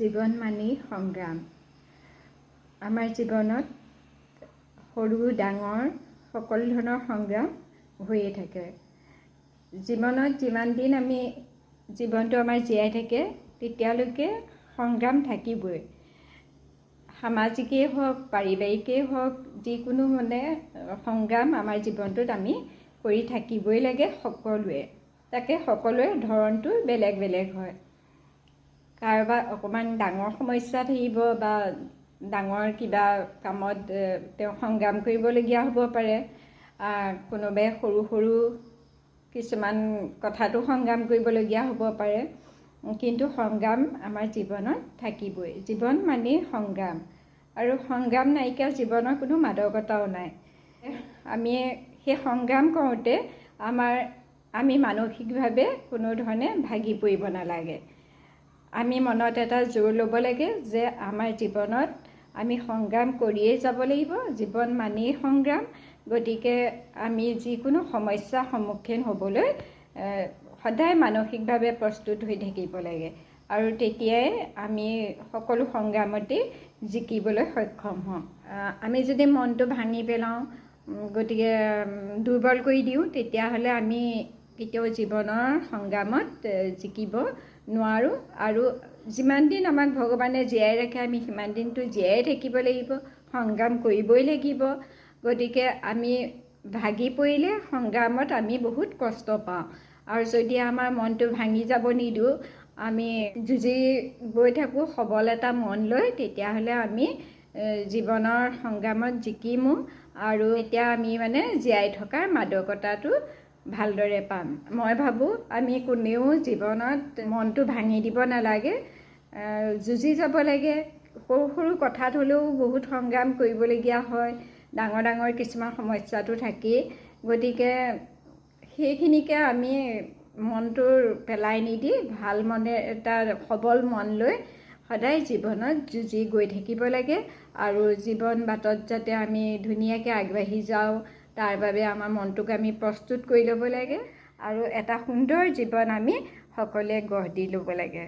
জীৱন মানেই সংগ্ৰাম। আমাৰ জীৱনত সৰু ডাঙৰ সকলো ধৰণৰ সংগ্ৰাম হৈয়ে থাকে। জীৱনত যিমান দিন আমি জীৱনটো আমাৰ জীয়াই থাকে তেতিয়ালৈকে সংগ্ৰাম থাকিবই। সামাজিকেই হওক, পাৰিবাৰিকেই হওক, যিকোনো সংগ্ৰাম আমাৰ জীৱনটোত আমি কৰি থাকিবই লাগে সকলোৱে। তাকে সকলোৰে ধৰণটো বেলেগ বেলেগ হয়। কাৰোবাৰ অকণমান ডাঙৰ সমস্যা থাকিব বা ডাঙৰ কিবা কামত তেওঁ সংগ্ৰাম কৰিবলগীয়া হ'ব পাৰে। কোনোবাই সৰু সৰু কিছুমান কথাতো সংগ্ৰাম কৰিবলগীয়া হ'ব পাৰে। কিন্তু সংগ্ৰাম আমাৰ জীৱনত থাকিবই। জীৱন মানেই সংগ্ৰাম, আৰু সংগ্ৰাম নাইকিয়া জীৱনৰ কোনো মাদকতাও নাই। আমি সেই সংগ্ৰাম কৰোঁতে আমি মানসিকভাৱে কোনো ধৰণে ভাগি পৰিব নালাগে। আমি মনত এটা জোৰ ল'ব লাগে যে আমাৰ জীৱনত আমি সংগ্ৰাম কৰিয়েই যাব লাগিব। জীৱন মানেই সংগ্ৰাম। গতিকে আমি যিকোনো সমস্যাৰ সন্মুখীন হ'বলৈ সদায় মানসিকভাৱে প্ৰস্তুত হৈ থাকিব লাগে, আৰু তেতিয়াই আমি সকলো সংগ্ৰামতেই জিকিবলৈ সক্ষম হওঁ। আমি যদি মনটো ভাঙি পেলাওঁ, গতিকে দুৰ্বল কৰি দিওঁ, তেতিয়াহ'লে আমি কেতিয়াও জীৱনৰ সংগ্ৰামত জিকিব নোৱাৰোঁ। আৰু যিমান দিন আমাক ভগৱানে জীয়াই ৰাখে আমি সিমান দিনটো জীয়াই থাকিব লাগিব, সংগ্ৰাম কৰিবই লাগিব। গতিকে আমি ভাগি পৰিলে সংগ্ৰামত আমি বহুত কষ্ট পাওঁ, আৰু যদি আমাৰ মনটো ভাঙি যাব নিদিওঁ, আমি যুঁজি গৈ থাকোঁ সবল এটা মন লৈ, তেতিয়াহ'লে আমি জীৱনৰ সংগ্ৰামত জিকিমো, আৰু এতিয়া আমি জীয়াই থকাৰ মাদকতাটো ভালদৰে পাম। মই ভাবোঁ আমি কোনেও জীৱনত মনটো ভাঙি দিব নালাগে, যুঁজি যাব লাগে। সৰু সৰু কথাত হ'লেও বহুত সংগ্ৰাম কৰিবলগীয়া হয়। ডাঙৰ ডাঙৰ কিছুমান সমস্যাটো থাকেই। গতিকে সেইখিনিকে আমি মনটোৰ পেলাই নিদি ভাল মনে এটা সবল মন লৈ সদায় জীৱনত যুঁজি গৈ থাকিব লাগে, আৰু জীৱন বাটত যাতে আমি ধুনীয়াকৈ আগবাঢ়ি যাওঁ তাৰ বাবে আমাৰ মনটোক আমি প্ৰস্তুত কৰি ল'ব লাগে, আৰু এটা সুন্দৰ জীৱন আমি সকলোৱে গঢ় দি ল'ব লাগে।